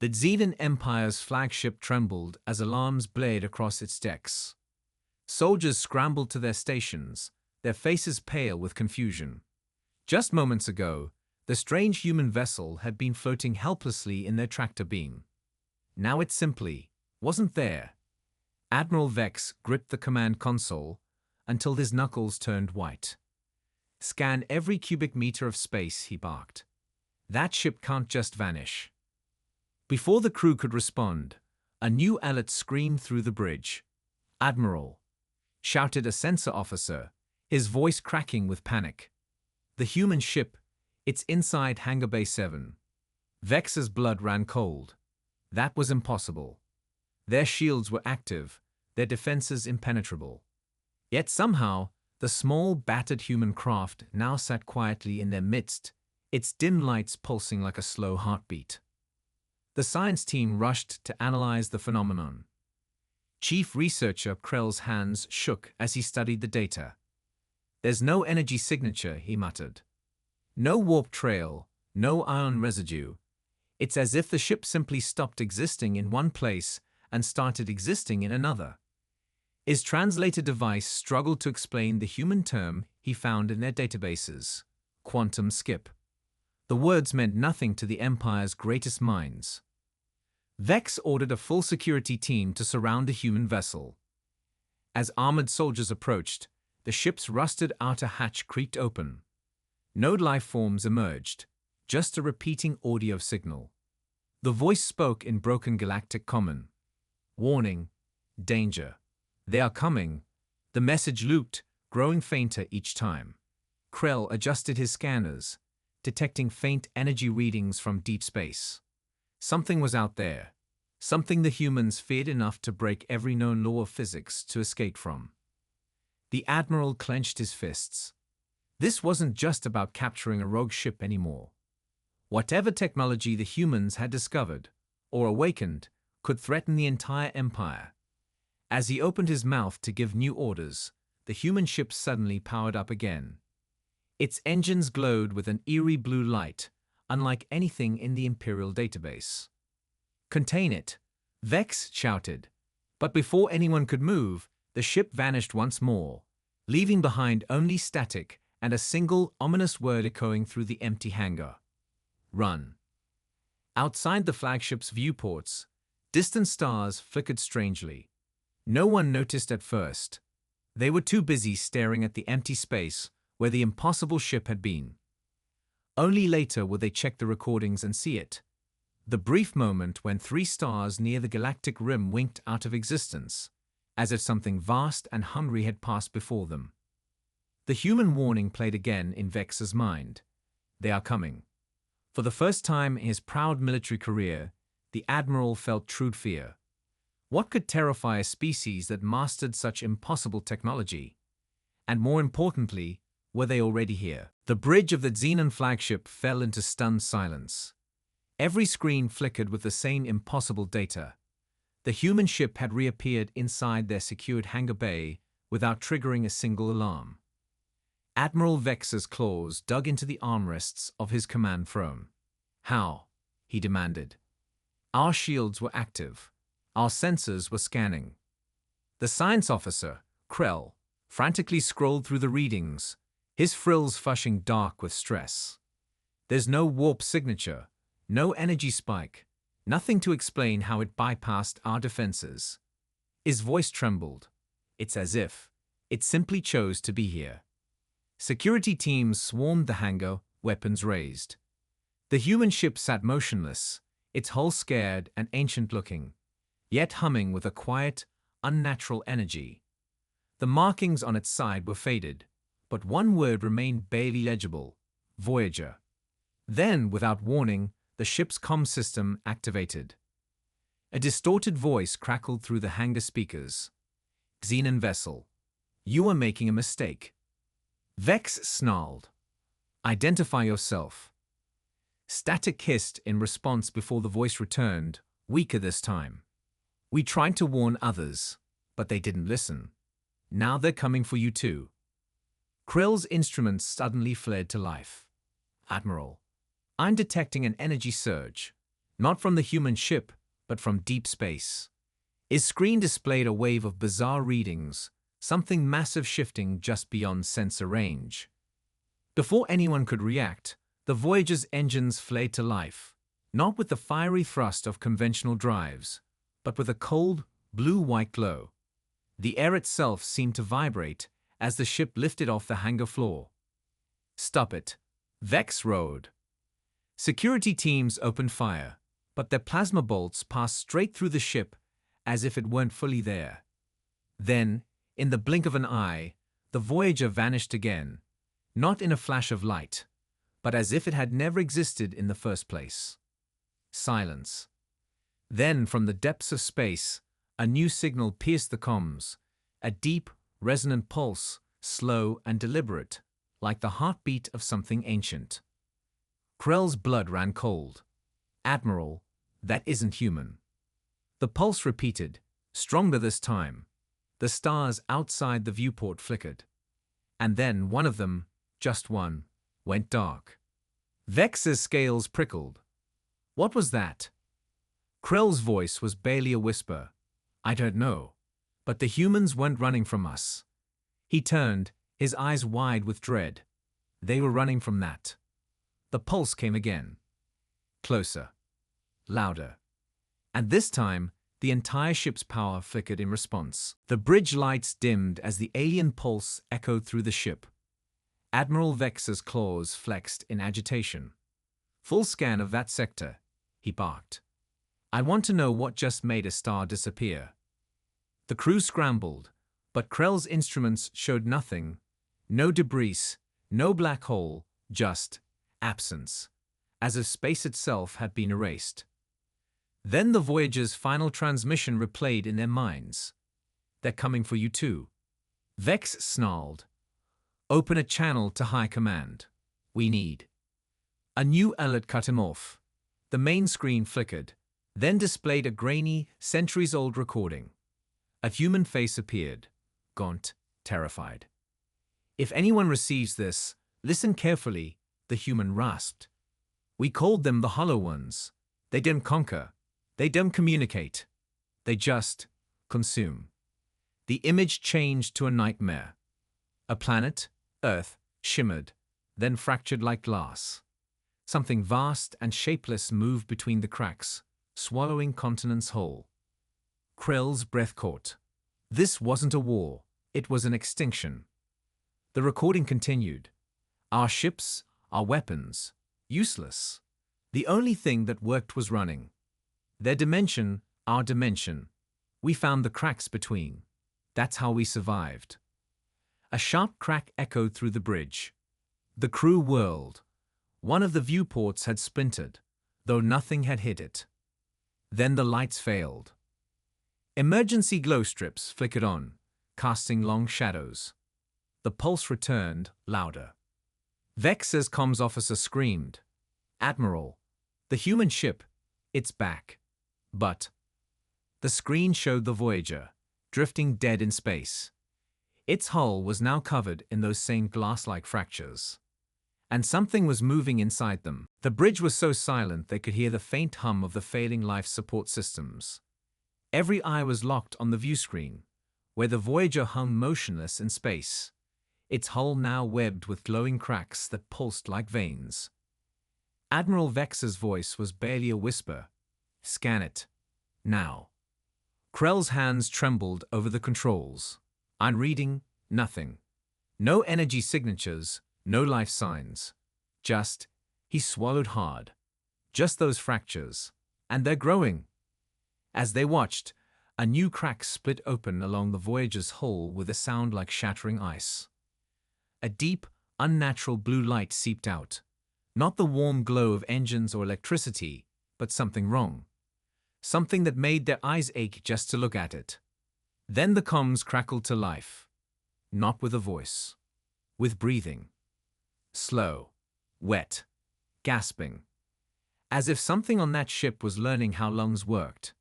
The Xenon Empire's flagship trembled as alarms blared across its decks. Soldiers scrambled to their stations, their faces pale with confusion. Just moments ago, the strange human vessel had been floating helplessly in their tractor beam. Now it simply wasn't there. Admiral Vex gripped the command console until his knuckles turned white. "Scan every cubic meter of space," he barked. "That ship can't just vanish." Before the crew could respond, a new alert screamed through the bridge. "Admiral!" shouted a sensor officer, his voice cracking with panic. "The human ship, it's inside Hangar Bay 7. Vex's blood ran cold. That was impossible. Their shields were active, their defenses impenetrable. Yet somehow, the small, battered human craft now sat quietly in their midst, its dim lights pulsing like a slow heartbeat. The science team rushed to analyze the phenomenon. Chief Researcher Krell's hands shook as he studied the data. "There's no energy signature," he muttered. "No warp trail, no ion residue. It's as if the ship simply stopped existing in one place and started existing in another." His translator device struggled to explain the human term he found in their databases: quantum skip. The words meant nothing to the Empire's greatest minds. Vex ordered a full security team to surround the human vessel. As armored soldiers approached, the ship's rusted outer hatch creaked open. No life forms emerged, just a repeating audio signal. The voice spoke in broken galactic common. "Warning, danger. They are coming." The message looped, growing fainter each time. Krell adjusted his scanners, detecting faint energy readings from deep space. Something was out there, something the humans feared enough to break every known law of physics to escape from. The Admiral clenched his fists. This wasn't just about capturing a rogue ship anymore. Whatever technology the humans had discovered, or awakened, could threaten the entire Empire. As he opened his mouth to give new orders, the human ship suddenly powered up again. Its engines glowed with an eerie blue light, unlike anything in the Imperial database. "Contain it," Vex shouted. But before anyone could move, the ship vanished once more, leaving behind only static and a single ominous word echoing through the empty hangar: "Run." Outside the flagship's viewports, distant stars flickered strangely. No one noticed at first. They were too busy staring at the empty space where the impossible ship had been. Only later would they check the recordings and see it. The brief moment when 3 stars near the galactic rim winked out of existence, as if something vast and hungry had passed before them. The human warning played again in Vex's mind. They are coming. For the first time in his proud military career, the Admiral felt true fear. What could terrify a species that mastered such impossible technology? And more importantly, were they already here? The bridge of the Xenon flagship fell into stunned silence. Every screen flickered with the same impossible data. The human ship had reappeared inside their secured hangar bay without triggering a single alarm. Admiral Vex's claws dug into the armrests of his command throne. "How?" he demanded. "Our shields were active. Our sensors were scanning." The science officer, Krell, frantically scrolled through the readings, his frills flushing dark with stress. "There's no warp signature, no energy spike, nothing to explain how it bypassed our defenses." His voice trembled. "It's as if it simply chose to be here." Security teams swarmed the hangar, weapons raised. The human ship sat motionless, its hull scared and ancient-looking, yet humming with a quiet, unnatural energy. The markings on its side were faded, but one word remained barely legible: Voyager. Then, without warning, the ship's comm system activated. A distorted voice crackled through the hangar speakers. "Xenon vessel, you are making a mistake." Vex snarled. "Identify yourself." Static hissed in response before the voice returned, weaker this time. "We tried to warn others, but they didn't listen. Now they're coming for you too." Krill's instruments suddenly flared to life. "Admiral, I'm detecting an energy surge. Not from the human ship, but from deep space. His screen displayed a wave of bizarre readings, something massive shifting just beyond sensor range. Before anyone could react, the Voyager's engines flared to life, not with the fiery thrust of conventional drives, but with a cold, blue-white glow. The air itself seemed to vibrate as the ship lifted off the hangar floor. "Stop it," Vex roared. Security teams opened fire, but their plasma bolts passed straight through the ship as if it weren't fully there. Then, in the blink of an eye, the Voyager vanished again, not in a flash of light, but as if it had never existed in the first place. Silence. Then, from the depths of space, a new signal pierced the comms, a deep, resonant pulse, slow and deliberate, like the heartbeat of something ancient. Krell's blood ran cold. "Admiral, that isn't human." The pulse repeated, stronger this time. The stars outside the viewport flickered. And then one of them, just one, went dark. Vex's scales prickled. "What was that?" Krell's voice was barely a whisper. "I don't know. But the humans weren't running from us." He turned, his eyes wide with dread. They were running from that. The pulse came again. Closer. Louder. And this time, the entire ship's power flickered in response. The bridge lights dimmed as the alien pulse echoed through the ship. Admiral Vex's claws flexed in agitation. "Full scan of that sector," he barked. "I want to know what just made a star disappear." The crew scrambled, but Krell's instruments showed nothing. No debris, no black hole, just absence, as if space itself had been erased. Then the Voyager's final transmission replayed in their minds. "They're coming for you too." Vex snarled. "Open a channel to High Command. We need." A new alert cut him off. The main screen flickered, then displayed a grainy, centuries-old recording. A human face appeared, gaunt, terrified. "If anyone receives this, listen carefully," the human rasped. "We called them the Hollow Ones. They don't conquer. They don't communicate. They just consume." The image changed to a nightmare. A planet, Earth, shimmered, then fractured like glass. Something vast and shapeless moved between the cracks, swallowing continents whole. Krell's breath caught. This wasn't a war, it was an extinction. The recording continued. "Our ships, our weapons, useless. The only thing that worked was running. Their dimension, our dimension. We found the cracks between. That's how we survived." A sharp crack echoed through the bridge. The crew whirled. One of the viewports had splintered, though nothing had hit it. Then the lights failed. Emergency glow strips flickered on, casting long shadows. The pulse returned, louder. Vex's comms officer screamed, "Admiral, the human ship, it's back." But the screen showed the Voyager, drifting dead in space. Its hull was now covered in those same glass-like fractures. And something was moving inside them. The bridge was so silent they could hear the faint hum of the failing life support systems. Every eye was locked on the viewscreen, where the Voyager hung motionless in space, its hull now webbed with glowing cracks that pulsed like veins. Admiral Vex's voice was barely a whisper. "Scan it. Now." Krell's hands trembled over the controls. "I'm reading nothing. No energy signatures, no life signs. Just," he swallowed hard, "just those fractures. And they're growing." As they watched, a new crack split open along the Voyager's hull with a sound like shattering ice. A deep, unnatural blue light seeped out. Not the warm glow of engines or electricity, but something wrong. Something that made their eyes ache just to look at it. Then the comms crackled to life. Not with a voice. With breathing. Slow. Wet. Gasping. As if something on that ship was learning how lungs worked.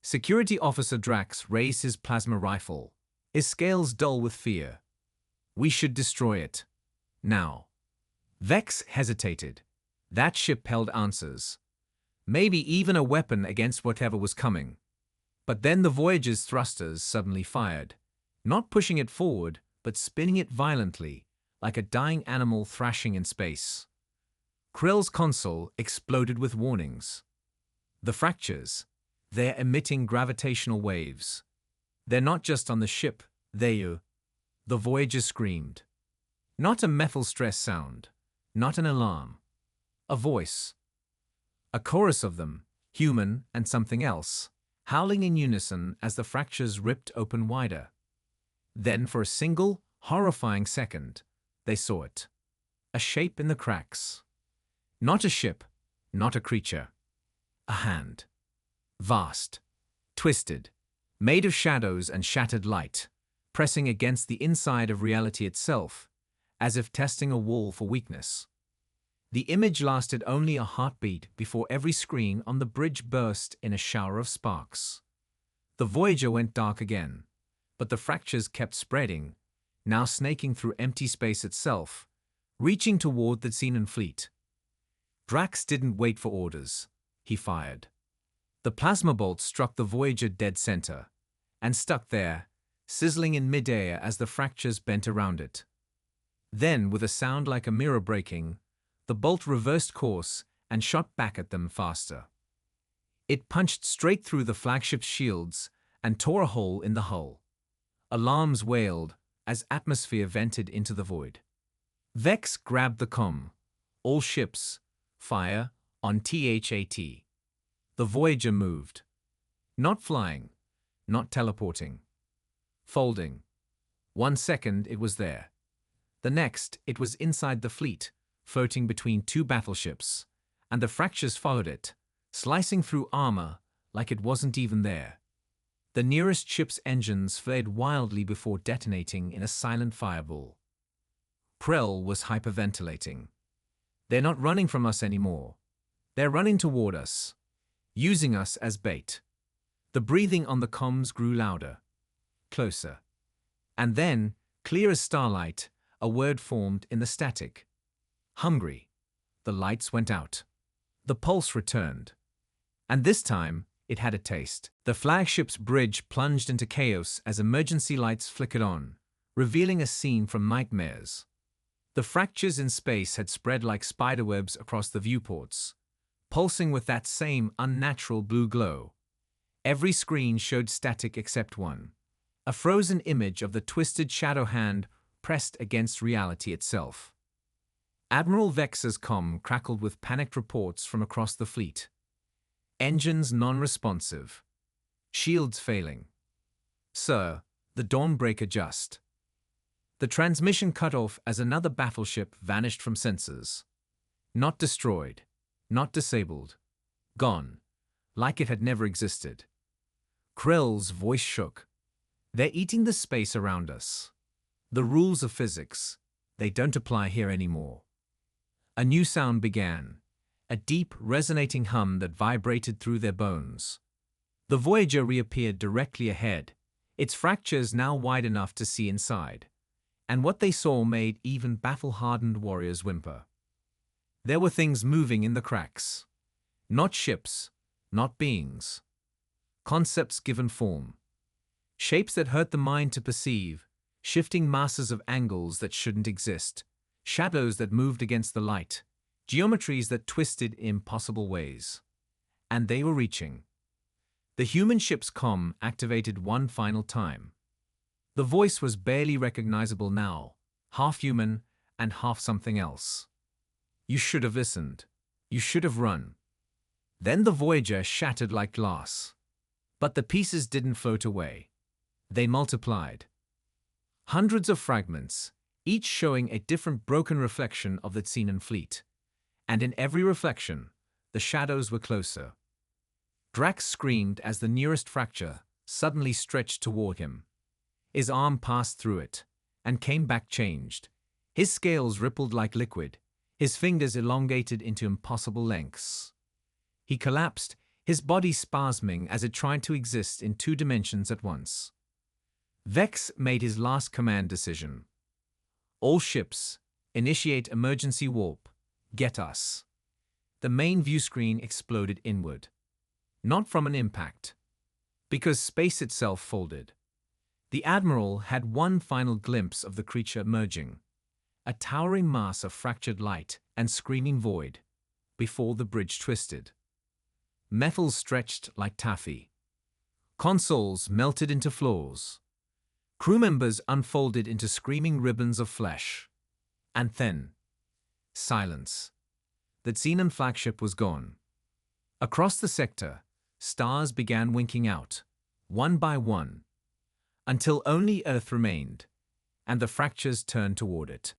Security Officer Drax raised his plasma rifle, his scales dull with fear. "We should destroy it. Now." Vex hesitated. That ship held answers. Maybe even a weapon against whatever was coming. But then the Voyager's thrusters suddenly fired, not pushing it forward, but spinning it violently, like a dying animal thrashing in space. Krill's console exploded with warnings. The fractures, they're emitting gravitational waves. They're not just on the ship, they're... The Voyager screamed. Not a metal stress sound, not an alarm. A voice. A chorus of them, human and something else, howling in unison as the fractures ripped open wider. Then for a single, horrifying second, they saw it. A shape in the cracks. Not a ship, not a creature. A hand. Vast. Twisted. Made of shadows and shattered light, pressing against the inside of reality itself, as if testing a wall for weakness. The image lasted only a heartbeat before every screen on the bridge burst in a shower of sparks. The Voyager went dark again, but the fractures kept spreading, now snaking through empty space itself, reaching toward the Xenon fleet. Drax didn't wait for orders. He fired. The plasma bolt struck the Voyager dead center, and stuck there, sizzling in midair as the fractures bent around it. Then, with a sound like a mirror breaking, the bolt reversed course and shot back at them faster. It punched straight through the flagship's shields and tore a hole in the hull. Alarms wailed as atmosphere vented into the void. Vex grabbed the comm. All ships, fire on THAT. The Voyager moved. Not flying, not teleporting. Folding. 1 second it was there. The next it was inside the fleet, floating between 2 battleships, and the fractures followed it, slicing through armor like it wasn't even there. The nearest ship's engines flared wildly before detonating in a silent fireball. Krell was hyperventilating. They're not running from us anymore. They're running toward us, using us as bait. The breathing on the comms grew louder, closer. And then, clear as starlight, a word formed in the static. Hungry. The lights went out. The pulse returned. And this time, it had a taste. The flagship's bridge plunged into chaos as emergency lights flickered on, revealing a scene from nightmares. The fractures in space had spread like spiderwebs across the viewports, pulsing with that same unnatural blue glow. Every screen showed static except one, a frozen image of the twisted shadow hand pressed against reality itself. Admiral Vex's comm crackled with panicked reports from across the fleet. Engines non-responsive. Shields failing. Sir, the Dawnbreaker just. The transmission cut off as another battleship vanished from sensors. Not destroyed, not disabled. Gone, like it had never existed. Krell's voice shook. They're eating the space around us. The rules of physics, they don't apply here anymore. A new sound began, a deep, resonating hum that vibrated through their bones. The Voyager reappeared directly ahead, its fractures now wide enough to see inside, and what they saw made even battle-hardened warriors whimper. There were things moving in the cracks. Not ships, not beings. Concepts given form. Shapes that hurt the mind to perceive, shifting masses of angles that shouldn't exist, shadows that moved against the light, geometries that twisted in impossible ways. And they were reaching. The human ship's comm activated one final time. The voice was barely recognizable now, half human and half something else. You should have listened. You should have run. Then the Voyager shattered like glass. But the pieces didn't float away. They multiplied. Hundreds of fragments, each showing a different broken reflection of the Xenon fleet. And in every reflection, the shadows were closer. Drax screamed as the nearest fracture suddenly stretched toward him. His arm passed through it, and came back changed. His scales rippled like liquid, his fingers elongated into impossible lengths. He collapsed, his body spasming as it tried to exist in 2 dimensions at once. Vex made his last command decision. All ships, initiate emergency warp. Get us. The main view screen exploded inward. Not from an impact, because space itself folded. The Admiral had one final glimpse of the creature emerging, a towering mass of fractured light and screaming void, before the bridge twisted. Metal stretched like taffy. Consoles melted into floors. Crew members unfolded into screaming ribbons of flesh. And then, silence. The Xenon flagship was gone. Across the sector, stars began winking out, one by one, until only Earth remained, and the fractures turned toward it.